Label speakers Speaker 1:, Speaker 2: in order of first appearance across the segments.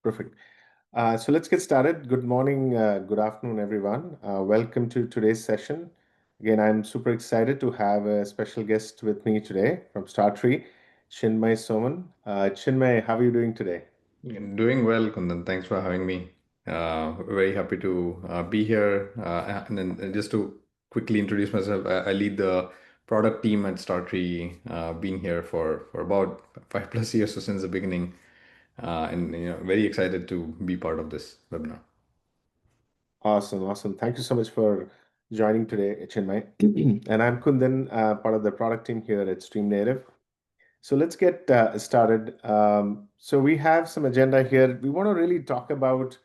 Speaker 1: Perfect. So let's get started. Good morning, good afternoon, everyone. Welcome to today's session. Again, I'm super excited to have a special guest with me today from StarTree, Chinmay Soman. Chinmay, how are you doing today?
Speaker 2: Doing well, Kundan. Thanks for having me. Very happy to be here. And then just to quickly introduce myself, I lead the product team at StarTree, been here for about 5+ years, so since the beginning, and very excited to be part of this webinar.
Speaker 1: Awesome, awesome. Thank you so much for joining today, Chinmay. And I'm Kundan, part of the product team here at StreamNative. So let's get started. So we have some agenda here. We want to really talk about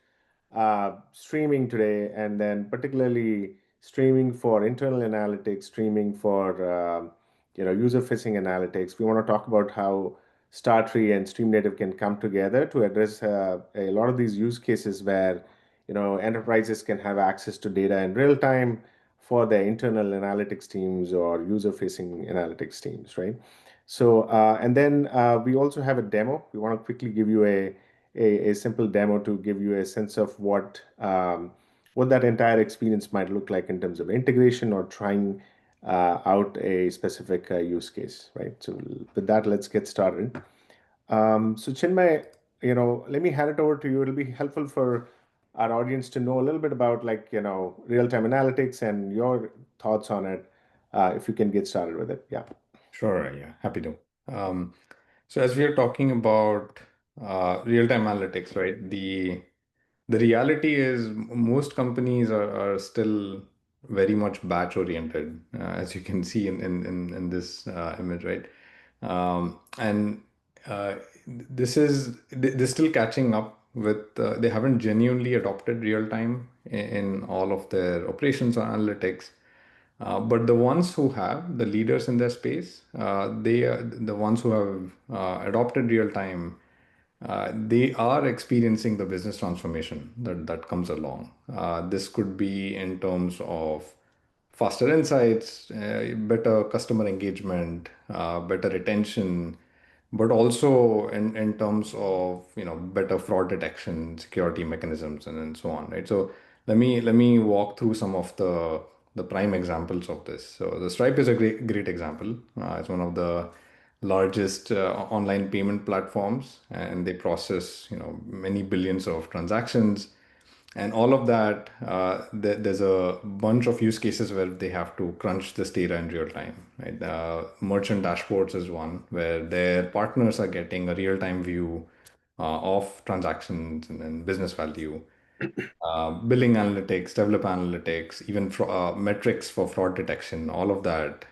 Speaker 1: streaming today, and then particularly streaming for internal analytics, streaming for user-facing analytics. We want to talk about how StarTree and StreamNative can come together to address a lot of these use cases where enterprises can have access to data in real time for their internal analytics teams or user-facing analytics teams, right? So, and then we also have a demo. We want to quickly give you a simple demo to give you a sense of what that entire experience might look like in terms of integration or trying out a specific use case, right? So with that, let's get started. So Chinmay, let me hand it over to you. It'll be helpful for our audience to know a little bit about real-time analytics and your thoughts on it, if you can get started with it. Yeah.
Speaker 2: Sure, yeah, happy to. Um, so as we are talking about real-time analytics, right? The reality is most companies are still very much batch oriented, as you can see in this image, right? And they're still catching up with, they haven't genuinely adopted real time in all of their operations or analytics. But the ones who have, the leaders in their space, they are the ones who have adopted real time. They are experiencing the business transformation that comes along. This could be in terms of faster insights, better customer engagement, better retention, but also in terms of better fraud detection, security mechanisms, and so on, right? So let me walk through some of the prime examples of this. So the Stripe is a great example. It's one of the largest online payment platforms, and they process many billions of transactions, and all of that. There's a bunch of use cases where they have to crunch this data in real time, right? Merchant dashboards is one where their partners are getting a real time view of transactions and business value. Billing analytics, developer analytics, even metrics for fraud detection, all of that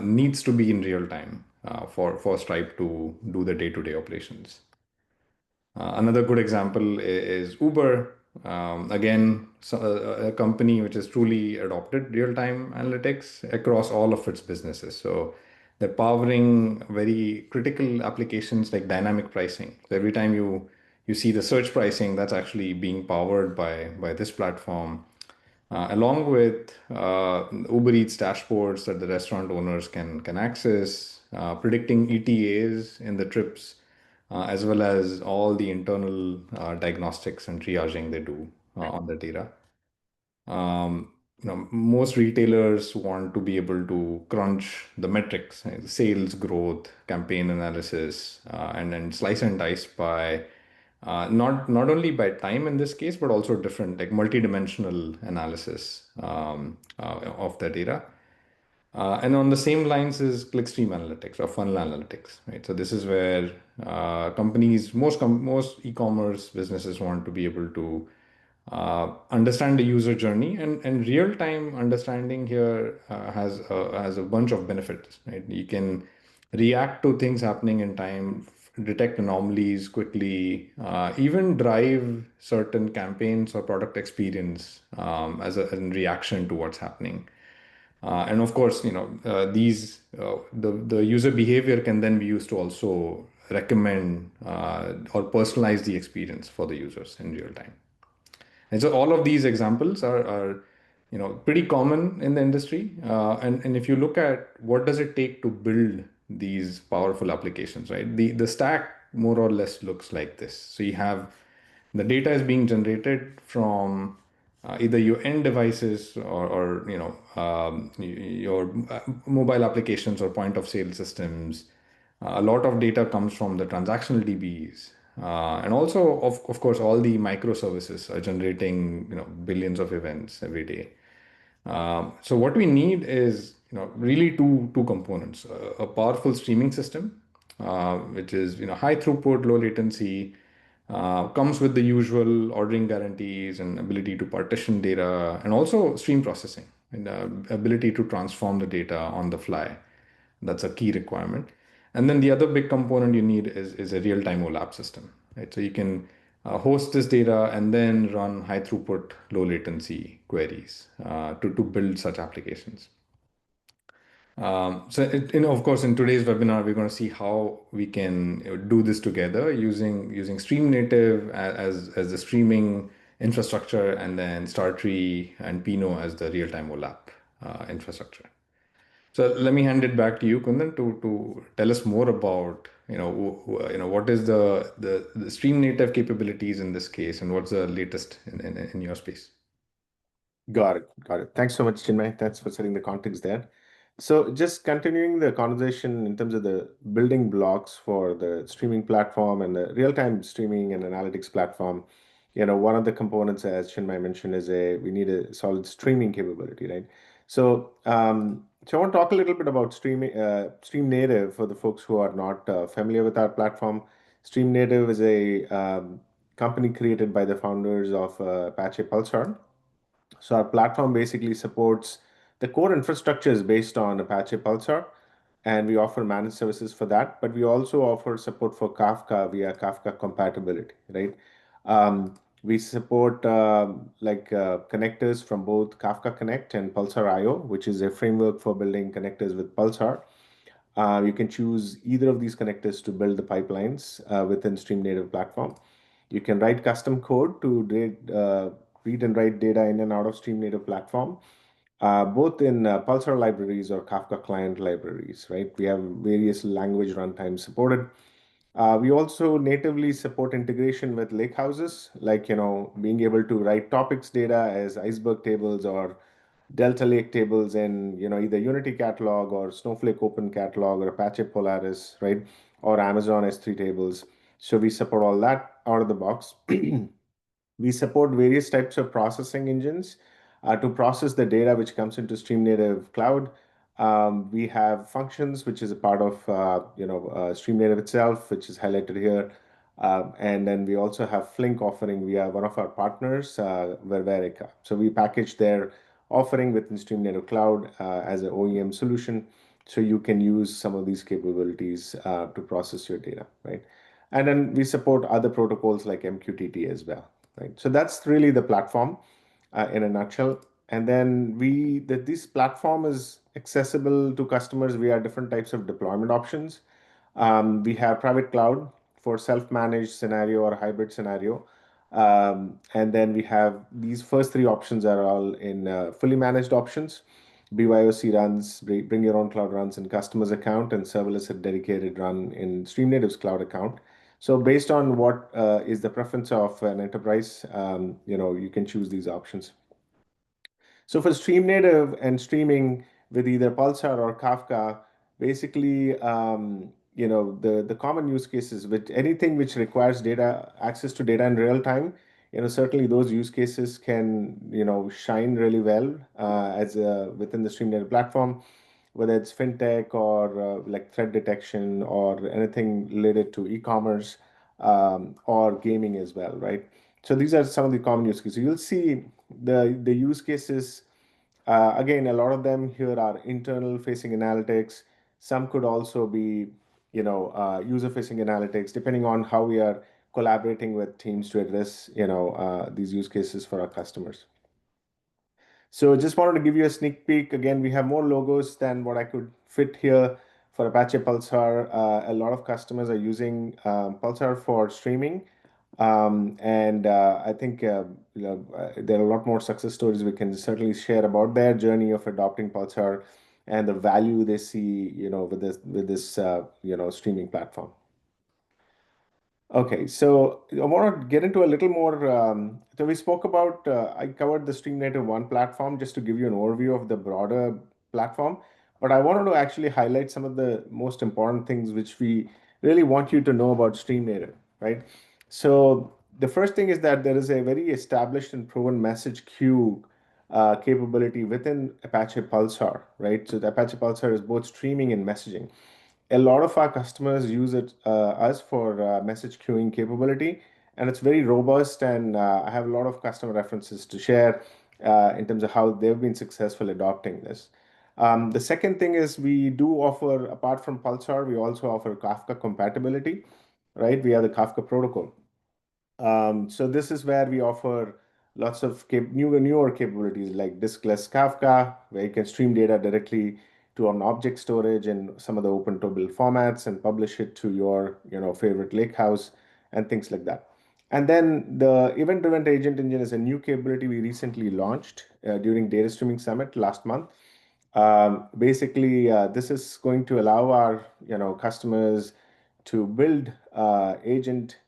Speaker 2: needs to be in real time for Stripe to do the day-to-day operations. Another good example is Uber. Again, so a company which has truly adopted real-time analytics across all of its businesses. So they're powering very critical applications like dynamic pricing. So every time you see the search pricing, that's actually being powered by this platform, along with Uber Eats dashboards that the restaurant owners can access, predicting ETAs in the trips, as well as all the internal diagnostics and triaging they do on the data. Most retailers want to be able to crunch the metrics, sales growth, campaign analysis, and then slice and dice by not only by time in this case, but also different like multidimensional analysis of the data. And on the same lines is Clickstream analytics or funnel analytics, right? So this is where companies, most e-commerce businesses want to be able to understand the user journey, and real-time understanding here has a bunch of benefits, right? You can react to things happening in time, detect anomalies quickly, even drive certain campaigns or product experience as a in reaction to what's happening. And of course, the user behavior can then be used to also recommend or personalize the experience for the users in real time. And so all of these examples are pretty common in the industry. And if you look at what does it take to build these powerful applications, right? The stack more or less looks like this. So you have The data is being generated from either your end devices or your mobile applications or point of sale systems. A lot of data comes from the transactional DBs. And also, of course, all the microservices are generating billions of events every day. So what we need is really two components: a powerful streaming system, which is high throughput, low latency, comes with the usual ordering guarantees and ability to partition data, and also stream processing and ability to transform the data on the fly. That's a key requirement. And then the other big component you need is a real-time OLAP system, right? So you can host this data and then run high throughput, low latency queries to build such applications. Of course, in today's webinar, we're going to see how we can do this together using StreamNative as the streaming infrastructure, and then StarTree and Pinot as the real-time OLAP infrastructure. So let me hand it back to you, Kundan, to tell us more about what is the stream native capabilities in this case, and what's the latest in your space.
Speaker 1: Got it. Got it. Thanks so much, Chinmay. Thanks for setting the context there. So just continuing the conversation in terms of the building blocks for the streaming platform and the real-time streaming and analytics platform, one of the components, as Chinmay mentioned, is we need a solid streaming capability, right? So I want to talk a little bit about StreamNative for the folks who are not familiar with our platform. StreamNative is a company created by the founders of Apache Pulsar. So our platform basically supports the core infrastructure is based on Apache Pulsar, and we offer managed services for that. But we also offer support for Kafka via Kafka compatibility, right? We support connectors from both Kafka Connect and Pulsar IO, which is a framework for building connectors with Pulsar. You can choose either of these connectors to build the pipelines within StreamNative platform. You can write custom code to read and write data in and out of StreamNative platform, both in Pulsar libraries or Kafka client libraries, right? We have various language runtimes supported. We also natively support integration with lakehouses, like, being able to write topics data as iceberg tables or Delta Lake tables in, either Unity Catalog or Snowflake Open Catalog or Apache Polaris, right? Or Amazon S3 tables. So we support all that out of the box. We support various types of processing engines to process the data which comes into StreamNative Cloud. We have functions, which is a part of StreamNative itself, which is highlighted here. And then we also have Flink offering via one of our partners, Ververica. So we package their offering within StreamNative Cloud as an OEM solution, so you can use some of these capabilities to process your data, right? And then we support other protocols like MQTT as well, right? So that's really the platform in a nutshell. And then this platform is accessible to customers via different types of deployment options. We have private cloud for self-managed scenario or hybrid scenario. And then we have these first three options are all in fully managed options. BYOC runs, bring your own cloud runs in customers account, and serverless and dedicated run in StreamNative's cloud account. So based on what is the preference of an enterprise, you can choose these options. So for StreamNative and streaming with either Pulsar or Kafka, basically, the common use cases with anything which requires access to data in real time, certainly those use cases can, shine really well within the StreamNative platform, whether it's fintech or like threat detection or anything related to e-commerce or gaming as well, right? So these are some of the common use cases. You'll see the use cases. Again, a lot of them here are internal facing analytics. Some could also be, user facing analytics, depending on how we are collaborating with teams to address, these use cases for our customers. So just wanted to give you a sneak peek. Again, we have more logos than what I could fit here for Apache Pulsar. A lot of customers are using Pulsar for streaming. And I think there are a lot more success stories we can certainly share about their journey of adopting Pulsar and the value they see, with this streaming platform. Okay, so I want to get into a little more. So we spoke about, I covered the StreamNative One platform just to give you an overview of the broader platform. But I wanted to actually highlight some of the most important things which we really want you to know about StreamNative, right? So the first thing is that there is a very established and proven message queue capability within Apache Pulsar, right? So the Apache Pulsar is both streaming and messaging. A lot of our customers use us for message queuing capability, and it's very robust. And I have a lot of customer references to share in terms of how they've been successful adopting this. The second thing is we do offer, apart from Pulsar, we also offer Kafka compatibility, right? We have the Kafka protocol. So this is where we offer lots of newer capabilities like diskless Kafka, where you can stream data directly to an object storage in some of the open table formats and publish it to your favorite lakehouse and things like that. And then the event-driven agent engine is a new capability we recently launched during Data Streaming Summit last month. Basically, this is going to allow our customers to build agent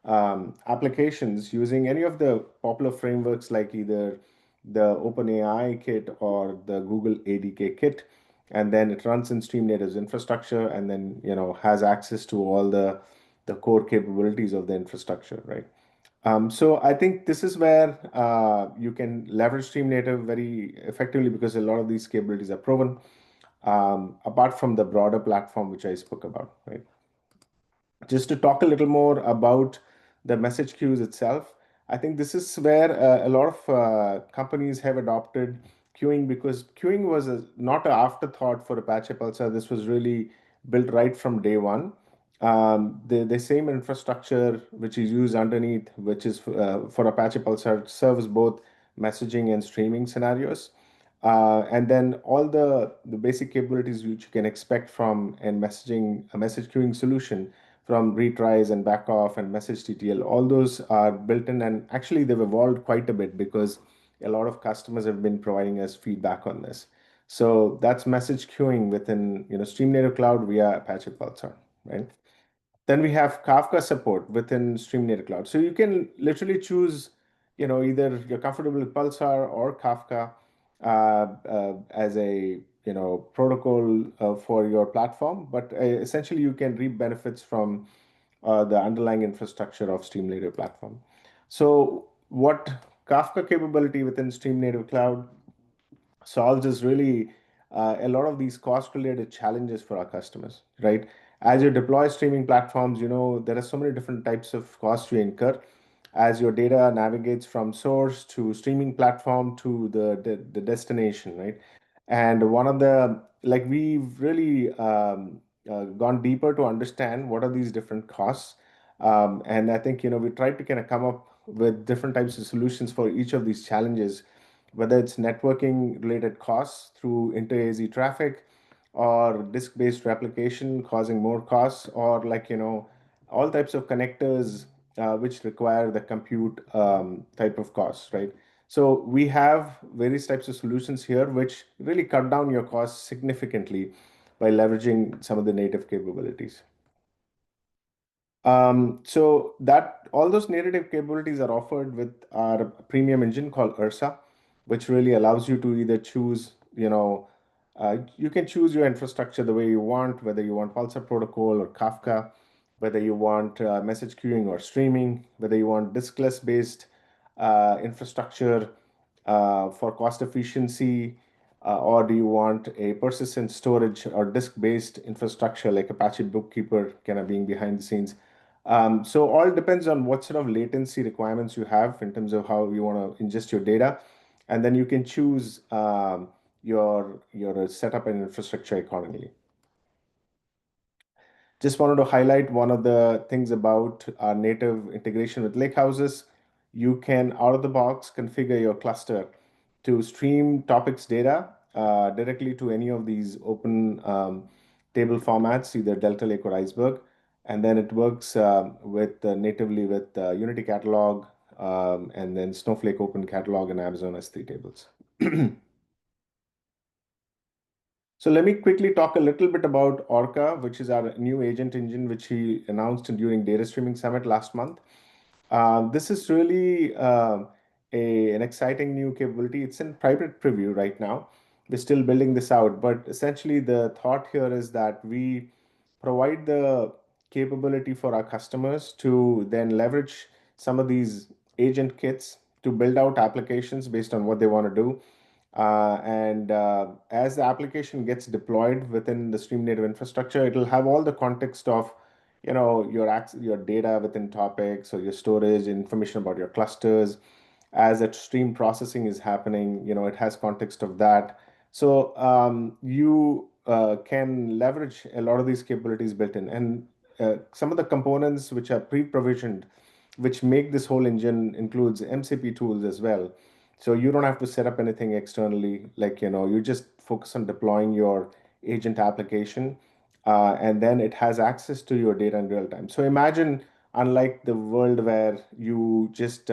Speaker 1: applications using any of the popular frameworks like either the OpenAI kit or the Google ADK kit, and then it runs in StreamNative's infrastructure, and then has access to all the core capabilities of the infrastructure, right? So I think this is where you can leverage StreamNative very effectively because a lot of these capabilities are proven, apart from the broader platform which I spoke about, right? Just to talk a little more about the message queues itself, I think this is where a lot of companies have adopted queuing because queuing was not an afterthought for Apache Pulsar. This was really built right from day one. The same infrastructure which is used underneath, which is for Apache Pulsar, serves both messaging and streaming scenarios. And then all the basic capabilities which you can expect from a message queuing solution, from retries and back off and message TTL, all those are built in, and actually they've evolved quite a bit because a lot of customers have been providing us feedback on this. So that's message queuing within StreamNative Cloud via Apache Pulsar, right? Then we have Kafka support within StreamNative Cloud. So you can literally choose, either you're comfortable with Pulsar or Kafka as a protocol for your platform. But essentially, you can reap benefits from the underlying infrastructure of StreamNative platform. So what Kafka capability within StreamNative Cloud solves is really a lot of these cost-related challenges for our customers, right? As you deploy streaming platforms, there are so many different types of costs you incur as your data navigates from source to streaming platform to the destination, right? And one of the like we've really gone deeper to understand what are these different costs, and I think we tried to kind of come up with different types of solutions for each of these challenges, whether it's networking related costs through inter-AZ traffic or disk-based replication causing more costs, or all types of connectors which require the compute type of costs, right? So we have various types of solutions here which really cut down your costs significantly by leveraging some of the native capabilities. So that all those native capabilities are offered with our premium engine called Ursa, which really allows you to either choose, you can choose your infrastructure the way you want, whether you want Pulsar protocol or Kafka, whether you want message queuing or streaming, whether you want diskless based infrastructure for cost efficiency, or do you want a persistent storage or disk-based infrastructure like Apache Bookkeeper kind of being behind the scenes. So all depends on what sort of latency requirements you have in terms of how you want to ingest your data, and then you can choose your setup and infrastructure accordingly. Just wanted to highlight one of the things about our native integration with lakehouses. You can, out of the box, configure your cluster to stream topics data directly to any of these open table formats, either Delta Lake or Iceberg. And then it works with natively with Unity Catalog, and then Snowflake Open Catalog and Amazon S3 tables. So let me quickly talk a little bit about Orca, which is our new agent engine, which we announced during Data Streaming Summit last month. This is really an exciting new capability. It's in private preview right now. We're still building this out, but essentially the thought here is that we provide the capability for our customers to then leverage some of these agent kits to build out applications based on what they want to do. And as the application gets deployed within the StreamNative infrastructure, it'll have all the context of, your data within topics or your storage, information about your clusters. As that stream processing is happening, it has context of that. So you can leverage a lot of these capabilities built in, and some of the components which are pre-provisioned, which make this whole engine, includes MCP tools as well. So you don't have to set up anything externally. You just focus on deploying your agent application, and then it has access to your data in real time. So imagine, unlike the world where you just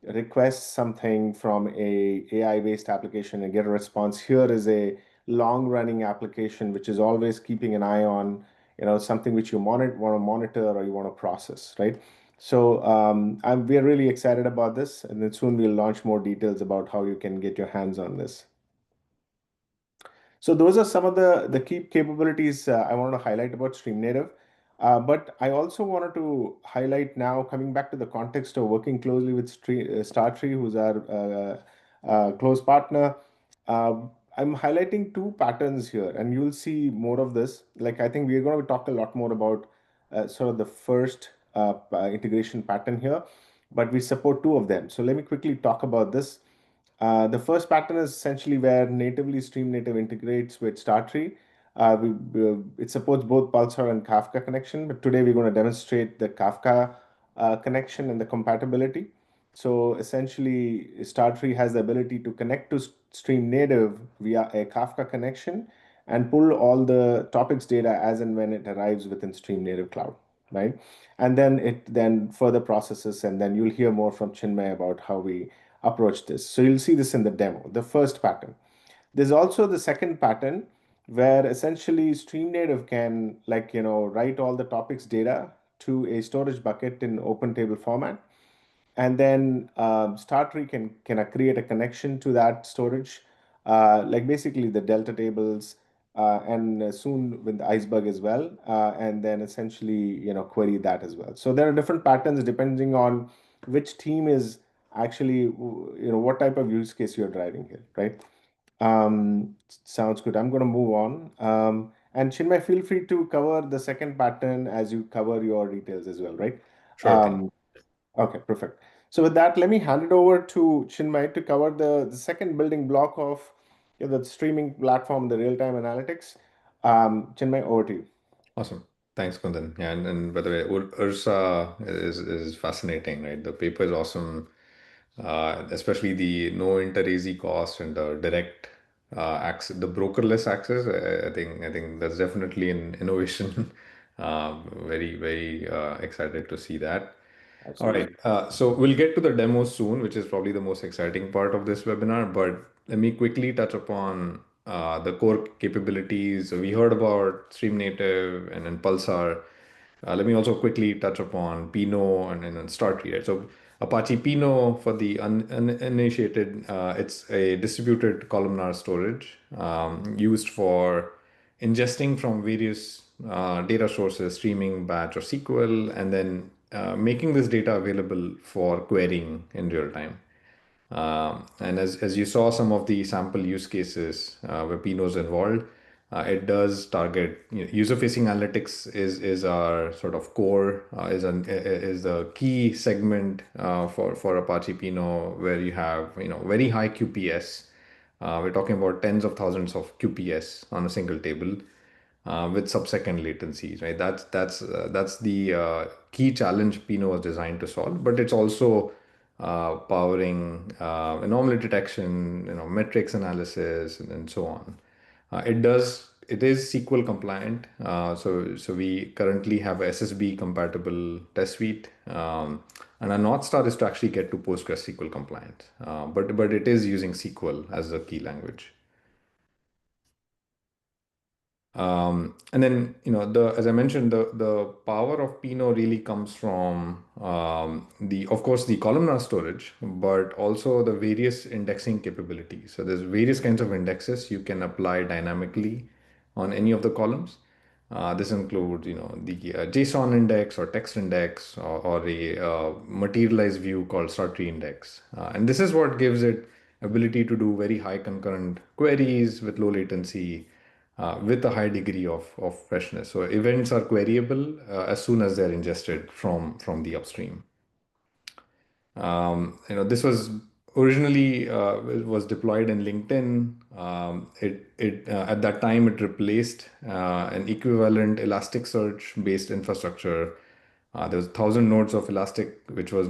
Speaker 1: request something from a AI-based application and get a response, here is a long-running application which is always keeping an eye on, something which you want to monitor or you want to process, right? So we're really excited about this, and then soon we'll launch more details about how you can get your hands on this. So those are some of the key capabilities I wanted to highlight about StreamNative. But I also wanted to highlight now, coming back to the context of working closely with StarTree, who's our close partner. Uh, I'm highlighting two patterns here, and you'll see more of this. Like, I think we're going to talk a lot more about sort of the first integration pattern here, but we support two of them. So let me quickly talk about this. The first pattern is essentially where natively StreamNative integrates with StarTree. It supports both Pulsar and Kafka connection, but today we're going to demonstrate the Kafka connection and the compatibility. So essentially, StarTree has the ability to connect to StreamNative via a Kafka connection and pull all the topics data as and when it arrives within StreamNative Cloud, right? And then it then further processes, and then you'll hear more from Chinmay about how we approach this. So you'll see this in the demo, the first pattern. There's also the second pattern where essentially StreamNative can, write all the topics data to a storage bucket in open table format, and then StarTree can create a connection to that storage, like basically the delta tables, and soon with the iceberg as well, and then essentially query that as well. So there are different patterns depending on which team is actually, what type of use case you're driving here, right? Sounds good. I'm going to move on. And Chinmay, feel free to cover the second pattern as you cover your details as well, right?
Speaker 2: Sure thing.
Speaker 1: Um, Okay, perfect. So with that, let me hand it over to Chinmay to cover the second building block of the streaming platform, the real-time analytics. Chinmay, over to you.
Speaker 2: Awesome. Thanks, Kundan. Yeah, and by the way, Ursa is fascinating, right? The paper is awesome, especially the no inter-AZ cost and the direct access, the brokerless access. I think that's definitely an innovation. Very excited to see that. All
Speaker 1: Absolutely.
Speaker 2: right. So we'll get to the demo soon, which is probably the most exciting part of this webinar. But let me quickly touch upon the core capabilities. So we heard about StreamNative and then Pulsar. Let me also quickly touch upon Pinot and then StarTree. Right? So Apache Pinot, for the uninitiated, it's a distributed columnar storage used for ingesting from various data sources, streaming, batch, or SQL, and then making this data available for querying in real time. And as you saw, some of the sample use cases where Pinot's involved, it does target, user-facing analytics is our sort of core, is the key segment for Apache Pinot, where you have very high QPS. We're talking about tens of thousands of QPS on a single table with sub-second latencies, right? That's the key challenge Pinot was designed to solve, but it's also powering anomaly detection, metrics analysis, and so on. It is SQL compliant. So we currently have a SSB compatible test suite. And our North Star is to actually get to PostgreSQL compliant. But it is using SQL as a key language. And then, as I mentioned, the power of Pinot really comes from of course, the columnar storage, but also the various indexing capabilities. So there's various kinds of indexes you can apply dynamically on any of the columns. This includes, the JSON index or text index or a materialized view called StarTree index. And this is what gives it ability to do very high concurrent queries with low latency with a high degree of freshness. So events are queryable as soon as they're ingested from the upstream. This was originally it was deployed in LinkedIn. It At that time it replaced an equivalent Elasticsearch based infrastructure. There was 1,000 nodes of Elastic, which was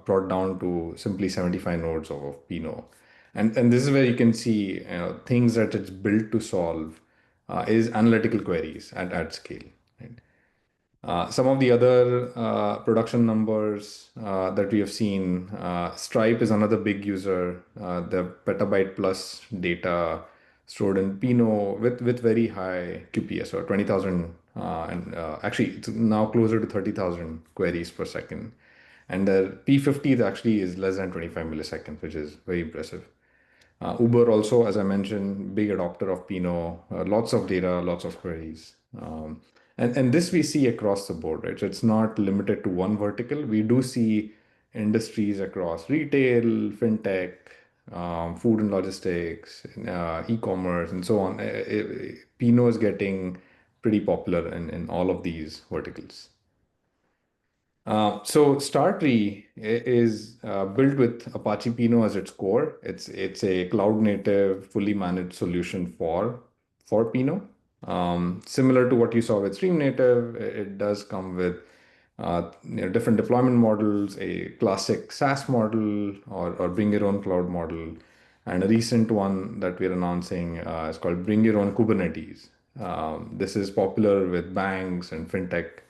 Speaker 2: brought down to simply 75 nodes of Pinot. And this is where you can see things that it's built to solve is analytical queries at scale. Right? Some of the other production numbers that we have seen, Stripe is another big user. The petabyte plus data stored in Pinot with very high QPS, or 20,000, and actually it's now closer to 30,000 queries per second. And the P50 actually is less than 25 milliseconds, which is very impressive. Uber also, as I mentioned, big adopter of Pinot, lots of data, lots of queries. And this we see across the board, right? So it's not limited to one vertical. We do see industries across retail, fintech, food and logistics, e-commerce, and so on. Pinot is getting pretty popular in all of these verticals. So StarTree is built with Apache Pinot as its core. It's a cloud native, fully managed solution for Pinot. Similar to what you saw with StreamNative, it does come with different deployment models, a classic SaaS model or bring your own cloud model, and a recent one that we're announcing is called Bring Your Own Kubernetes. This is popular with banks and fintech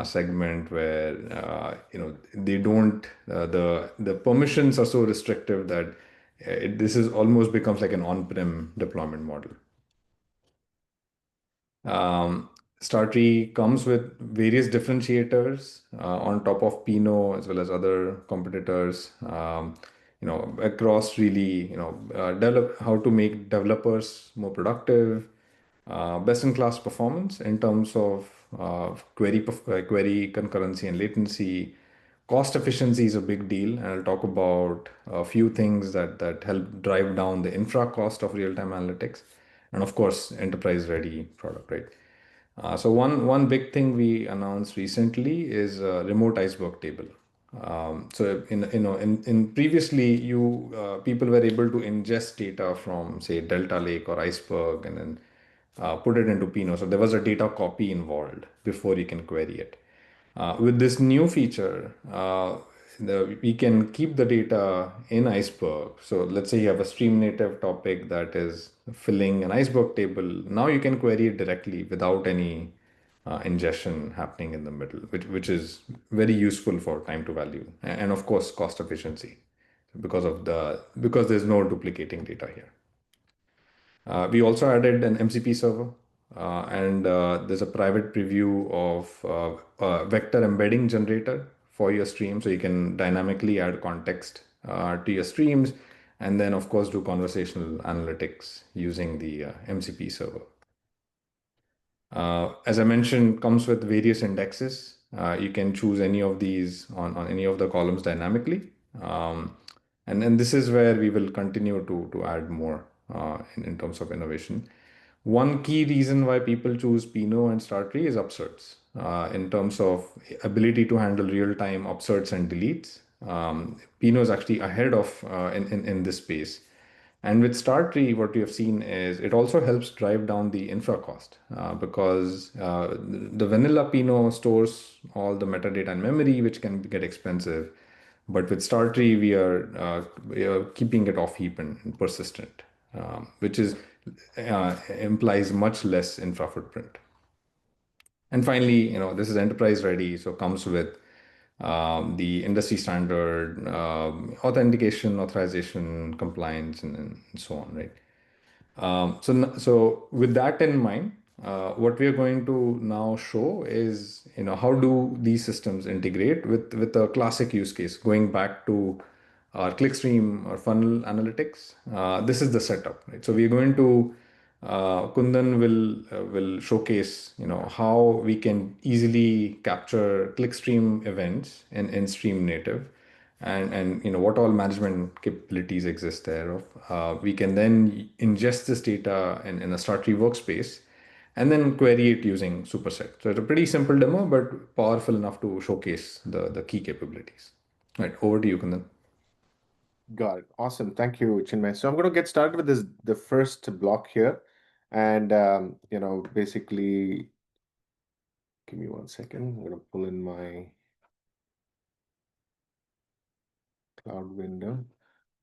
Speaker 2: segment where they don't the permissions are so restrictive that this is almost becomes like an on-prem deployment model. Um, StarTree comes with various differentiators on top of Pinot as well as other competitors. Across really, develop how to make developers more productive, best-in-class performance in terms of query concurrency and latency. Cost efficiency is a big deal, and I'll talk about a few things that help drive down the infra cost of real-time analytics, and of course, enterprise-ready product, right? So one big thing we announced recently is a remote iceberg table. So in previously you people were able to ingest data from say Delta Lake or Iceberg and then put it into Pinot. So there was a data copy involved before you can query it. With this new feature, we can keep the data in Iceberg. So let's say you have a stream native topic that is filling an Iceberg table. Now you can query it directly without any ingestion happening in the middle, which is very useful for time to value and of course cost efficiency because there's no duplicating data here. We also added an MCP server, and there's a private preview of vector embedding generator for your stream, so you can dynamically add context to your streams, and then of course do conversational analytics using the MCP server. As I mentioned, comes with various indexes. You can choose any of these on any of the columns dynamically. And then this is where we will continue to add more in terms of innovation. One key reason why people choose Pinot and StarTree is upserts in terms of ability to handle real-time upserts and deletes. Pinot is actually ahead of in this space. And with StarTree, what we have seen is it also helps drive down the infra cost because the vanilla Pinot stores all the metadata and memory, which can get expensive. But with StarTree, we are keeping it off heap and persistent, which implies much less infra footprint. And finally, this is enterprise ready, so comes with the industry standard authentication, authorization, compliance, and so on, right? So with that in mind, what we are going to now show is, how do these systems integrate with a classic use case, going back to our Clickstream or funnel analytics. This is the setup, right? So we're going to Kundan will showcase, how we can easily capture Clickstream events in StreamNative, and what all management capabilities exist there. We can then ingest this data in a StarTree workspace and then query it using superset. So it's a pretty simple demo, but powerful enough to showcase the key capabilities. Right, over to you, Kundan.
Speaker 1: Got it. Awesome. Thank you, Chinmay. So I'm going to get started with the first block here. And, basically, give me 1 second. I'm going to pull in my cloud window.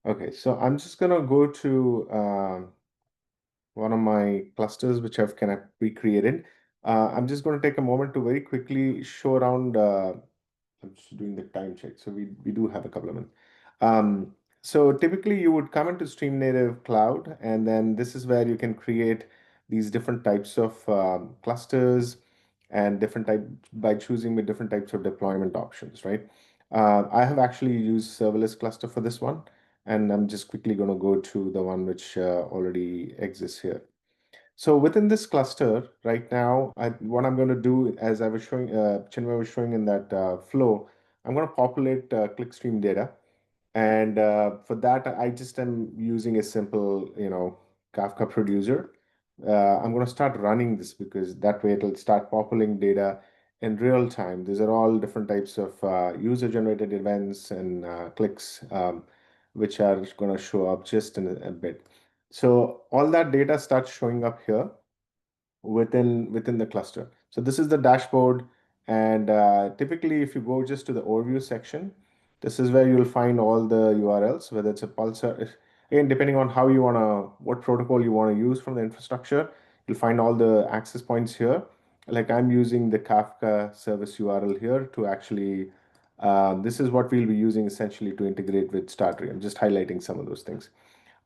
Speaker 1: Okay, so I'm just going to go to one of my clusters, which I've kind of recreated. I'm just going to take a moment to very quickly show around. I'm just doing the time check. So we do have a couple of minutes. Um, so typically you would come into StreamNative Cloud, and then this is where you can create these different types of clusters and different type by choosing with different types of deployment options, right? I have actually used serverless cluster for this one, and I'm just quickly going to go to the one which already exists here. So within this cluster right now, what I'm going to do, as I was showing, Chinmay was showing in that flow, I'm going to populate clickstream data. And for that, I just am using a simple, Kafka producer. I'm going to start running this because that way it'll start populating data in real time. These are all different types of user-generated events and clicks, which are going to show up just in a bit. So all that data starts showing up here within the cluster. So this is the dashboard, and typically if you go just to the overview section, this is where you'll find all the URLs, whether it's a Pulsar. Again, depending on how you want to, what protocol you want to use from the infrastructure, you'll find all the access points here. Like I'm using the Kafka service URL here to actually, this is what we'll be using essentially to integrate with StarTree. I'm just highlighting some of those things.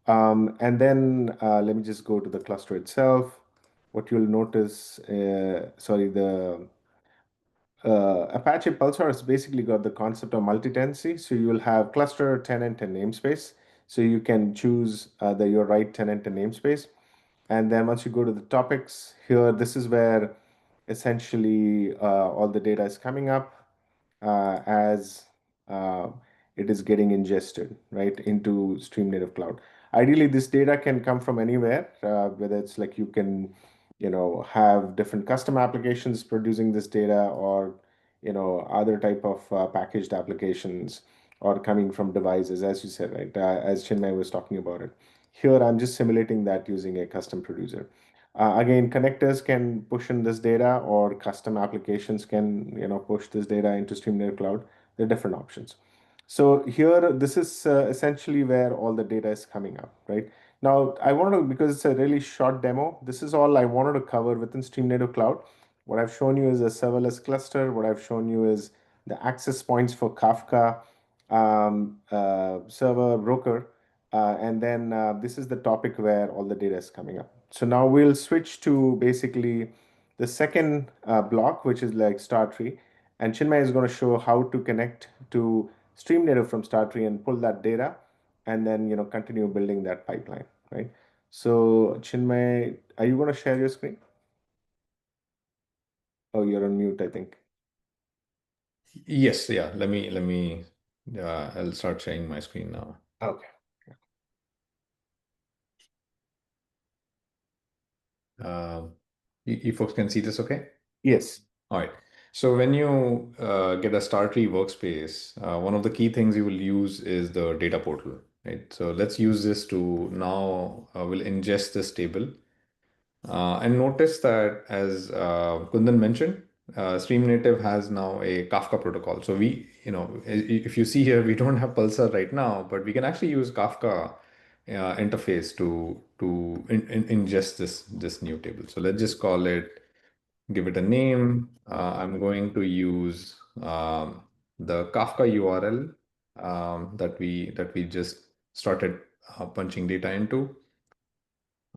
Speaker 1: And then let me just go to the cluster itself. What you'll notice, sorry, the Apache Pulsar has basically got the concept of multi-tenancy. So you will have cluster, tenant, and namespace. So you can choose your right tenant and namespace. And then once you go to the topics here, this is where essentially all the data is coming up as uh, it is getting ingested right into StreamNative Cloud. Ideally, this data can come from anywhere, whether it's like you can, have different custom applications producing this data, or other type of packaged applications, or coming from devices, as you said, right? As Chinmay was talking about it. Here, I'm just simulating that using a custom producer. Again, connectors can push in this data, or custom applications can, push this data into StreamNative Cloud. There are different options. So here, this is essentially where all the data is coming up, right? Now, I wanted to, because it's a really short demo, this is all I wanted to cover within StreamNative Cloud. What I've shown you is a serverless cluster. What I've shown you is the access points for Kafka, server broker. And then this is the topic where all the data is coming up. So now we'll switch to basically the second block, which is like StarTree. And Chinmay is going to show how to connect to StreamNative from StarTree and pull that data, and then continue building that pipeline, right? So Chinmay, are you going to share your screen? Oh, you're on mute, I think.
Speaker 2: Yes, yeah. Let me. I'll start sharing my screen now.
Speaker 1: Okay.
Speaker 2: You folks can see this, okay?
Speaker 1: Yes.
Speaker 2: All right. So when you get a StarTree workspace, one of the key things you will use is the data portal, right? So let's use this to now we'll ingest this table. And notice that as Kundan mentioned, StreamNative has now a Kafka protocol. So we, if you see here, we don't have Pulsar right now, but we can actually use Kafka interface to ingest this new table. So let's just call it, give it a name. I'm going to use the Kafka URL that we just started punching data into.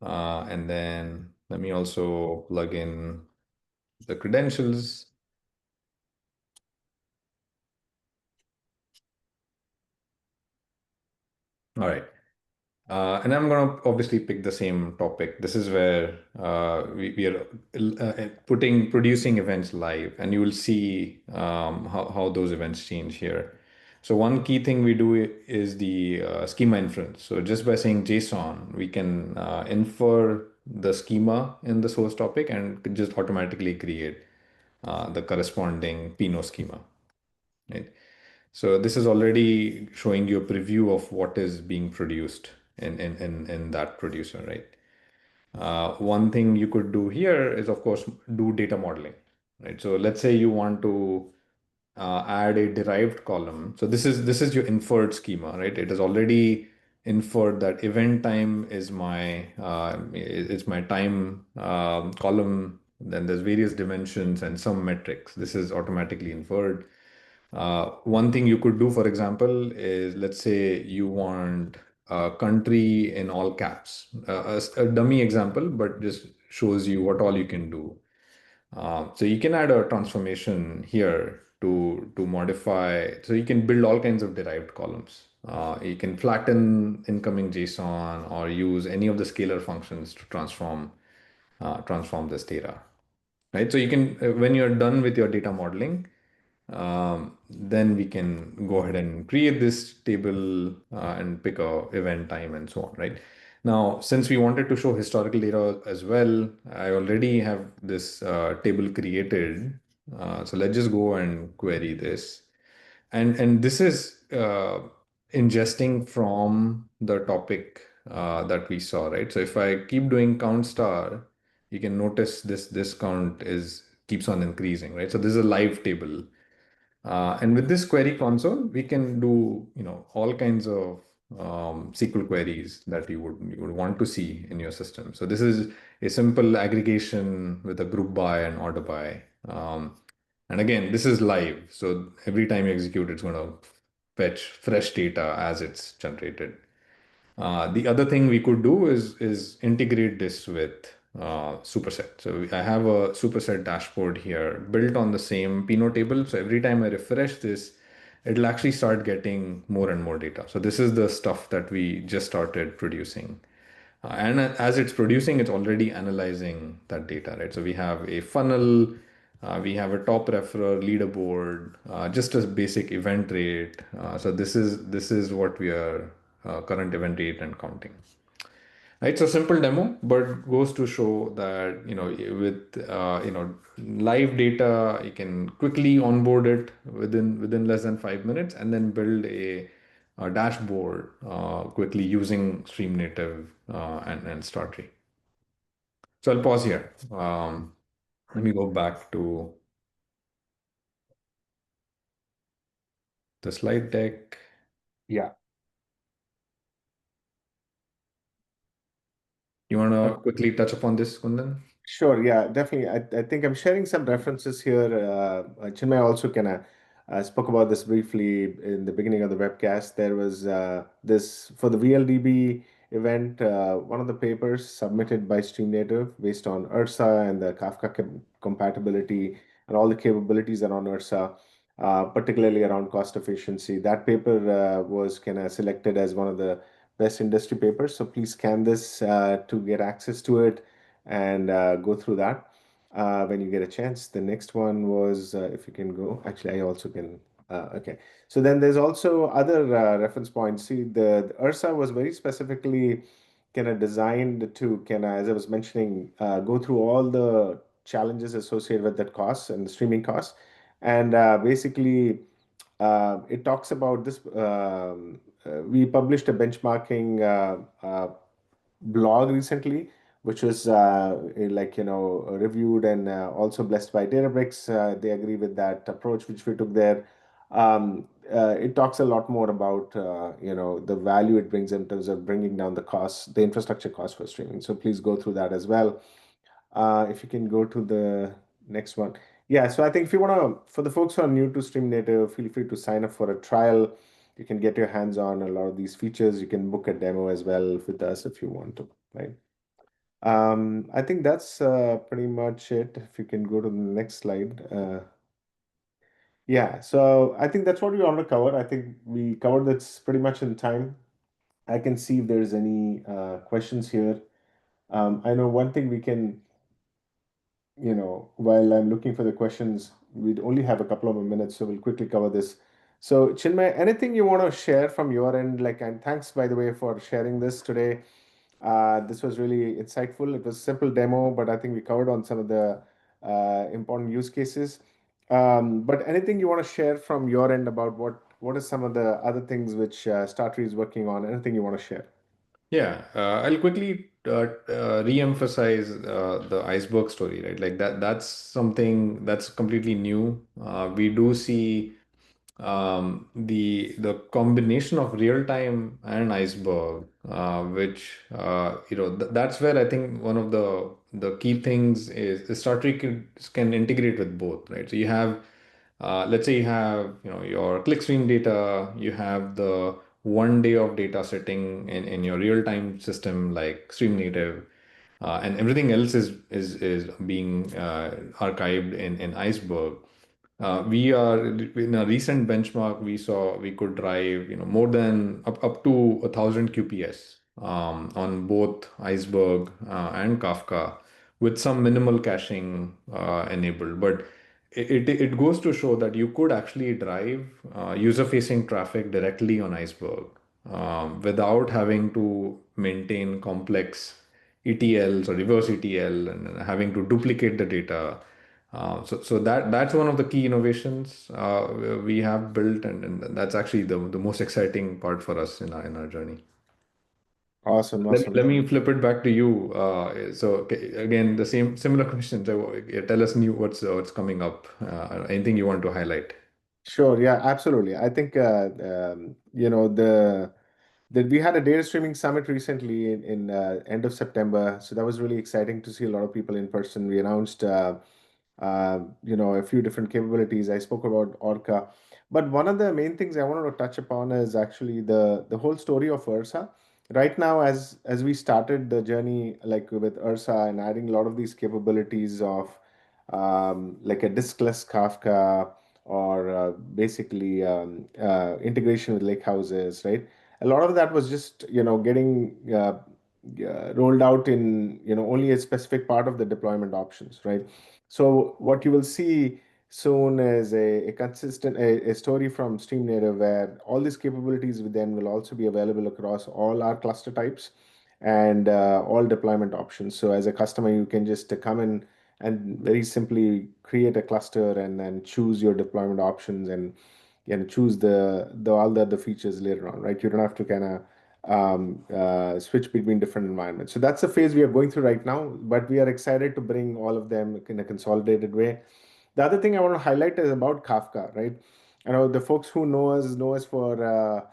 Speaker 2: And then let me also plug in the credentials. All right. And I'm going to obviously pick the same topic. This is where we are producing events live, and you will see how those events change here. So one key thing we do is the schema inference. So just by saying JSON, we can infer the schema in the source topic and just automatically create the corresponding Pinot schema, right? So this is already showing you a preview of what is being produced in that producer, right? One thing you could do here is, of course, do data modeling, right? So let's say you want to add a derived column. So this is your inferred schema, right? It has already inferred that event time is my it's my time column. Then there's various dimensions and some metrics. This is automatically inferred. One thing you could do, for example, is let's say you want a country in all caps. A dummy example, but just shows you what all you can do. So you can add a transformation here to modify. So you can build all kinds of derived columns. You can flatten incoming JSON or use any of the scalar functions to transform this data. Right. So you can when you're done with your data modeling, then we can go ahead and create this table and pick a event time and so on, right? Now, since we wanted to show historical data as well, I already have this table created. So let's just go and query this. And this is ingesting from the topic that we saw, right? So if I keep doing count star, you can notice this count is keeps on increasing, right? So this is a live table. And with this query console, we can do all kinds of SQL queries that you would want to see in your system. So this is a simple aggregation with a group by and order by. And again, this is live. So every time you execute, it's going to fetch fresh data as it's generated. The other thing we could do is integrate this with Superset. So I have a Superset dashboard here built on the same Pinot table. So every time I refresh this, it'll actually start getting more and more data. So this is the stuff that we just started producing. And as it's producing, it's already analyzing that data, right? So we have a funnel, we have a top referrer, leaderboard, just a basic event rate. So this is what we are current event rate and counting. It's a simple demo, but goes to show that with live data, you can quickly onboard it within less than 5 minutes, and then build a dashboard quickly using StreamNative and StarTree. So I'll pause here. Let me go back to the slide deck.
Speaker 1: Yeah.
Speaker 2: You want to quickly touch upon this, Kundan?
Speaker 1: Sure, yeah, definitely. I think I'm sharing some references here. Chinmay also kind of spoke about this briefly in the beginning of the webcast. There was this for the VLDB event, one of the papers submitted by StreamNative based on URSA and the Kafka compatibility and all the capabilities around URSA, particularly around cost efficiency. That paper was kind of selected as one of the best industry papers. So please scan this to get access to it and go through that when you get a chance. The next one was, if you can go, actually, I also can. Okay. So then there's also other reference points. See, the URSA was very specifically kind of designed to kind of, as I was mentioning, go through all the challenges associated with that cost and the streaming costs. And basically, it talks about this. We published a benchmarking blog recently, which was reviewed and also blessed by Databricks. They agree with that approach which we took there. It talks a lot more about the value it brings in terms of bringing down the cost, the infrastructure cost for streaming. So please go through that as well. If you can go to the next one. Yeah, so I think if you want to, for the folks who are new to StreamNative, feel free to sign up for a trial. You can get your hands on a lot of these features. You can book a demo as well with us if you want to, right? I think that's pretty much it. If you can go to the next slide. Yeah, so I think that's what we want to cover. I think we covered this pretty much in time. I can see if there's any questions here. I know one thing we can, while I'm looking for the questions, we only have a couple of minutes, so we'll quickly cover this. So, Chinmay, anything you want to share from your end? Like, and thanks, by the way, for sharing this today. This was really insightful. It was a simple demo, but I think we covered on some of the important use cases. But anything you want to share from your end about what are some of the other things which StarTree is working on? Anything you want to share?
Speaker 2: Yeah, I'll quickly re-emphasize the iceberg story, right? Like that's something that's completely new. We do see the combination of real time and iceberg, which that's where I think one of the key things is StarTree can integrate with both, right? So you have let's say you have your clickstream data, you have the 1 day of data sitting in your real-time system like StreamNative, and everything else is being archived in Iceberg. We are in a recent benchmark. We saw we could drive more than up to 1,000 QPS on both Iceberg and Kafka with some minimal caching enabled. But it goes to show that you could actually drive user-facing traffic directly on Iceberg without having to maintain complex ETLs or reverse ETL and having to duplicate the data. So that's one of the key innovations we have built, and that's actually the most exciting part for us in our journey.
Speaker 1: Awesome,
Speaker 2: Let
Speaker 1: awesome.
Speaker 2: me flip it back to you. So okay, again, the same similar question. So tell us new what's coming up. Anything you want to highlight?
Speaker 1: Sure, yeah, absolutely. I think the that we had a data streaming summit recently in end of September. So that was really exciting to see a lot of people in person. We announced a few different capabilities. I spoke about Orca, but one of the main things I wanted to touch upon is actually the whole story of Ursa. Right now, as we started the journey, like with Ursa and adding a lot of these capabilities of like a diskless Kafka or basically integration with lake houses, right? A lot of that was just getting rolled out in only a specific part of the deployment options, right? So what you will see soon is a consistent a story from StreamNative where all these capabilities then will also be available across all our cluster types and all deployment options. So as a customer, you can just come in and very simply create a cluster and then choose your deployment options and choose the all the other features later on, right? You don't have to kind of switch between different environments. So that's the phase we are going through right now, but we are excited to bring all of them in a consolidated way. The other thing I want to highlight is about Kafka, right? I know the folks who know us for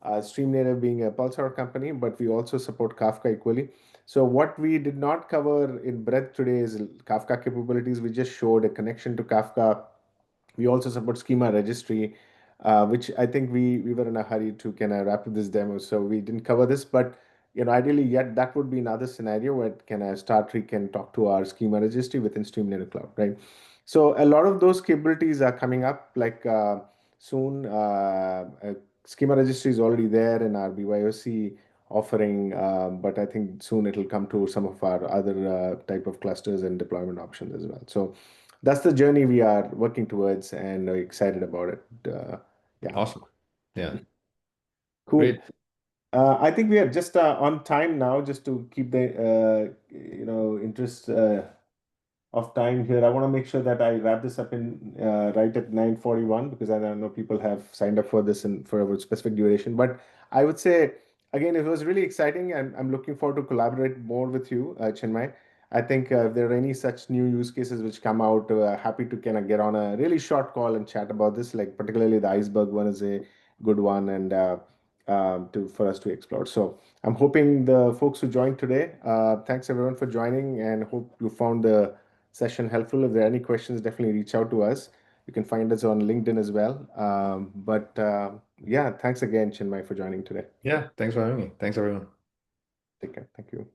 Speaker 1: StreamNative being a Pulsar company, but we also support Kafka equally. So what we did not cover in breadth today is Kafka capabilities. We just showed a connection to Kafka. We also support schema registry, which I think we were in a hurry to kind of wrap up this demo, so we didn't cover this. But ideally, yet that would be another scenario where can a StarTree can talk to our schema registry within StreamNative Cloud, right? So a lot of those capabilities are coming up like soon. Schema registry is already there in our BYOC offering, but I think soon it'll come to some of our other type of clusters and deployment options as well. So that's the journey we are working towards and excited about it. Yeah,
Speaker 2: Awesome. Yeah,
Speaker 1: cool.
Speaker 2: great.
Speaker 1: I think we are just on time now, just to keep the interest of time here. I want to make sure that I wrap this up in right at 9:41 because I know people have signed up for this and for a specific duration. But I would say again, it was really exciting, and I'm looking forward to collaborate more with you, Chinmay. I think if there are any such new use cases which come out, happy to kind of get on a really short call and chat about this. Like particularly the iceberg one is a good one, and to for us to explore. So I'm hoping the folks who joined today, thanks everyone for joining, and hope you found the session helpful. If there are any questions, definitely reach out to us. You can find us on LinkedIn as well. Yeah, thanks again, Chinmay, for joining today.
Speaker 2: Yeah, thanks for having me. Thanks, everyone.
Speaker 1: Take care. Thank you.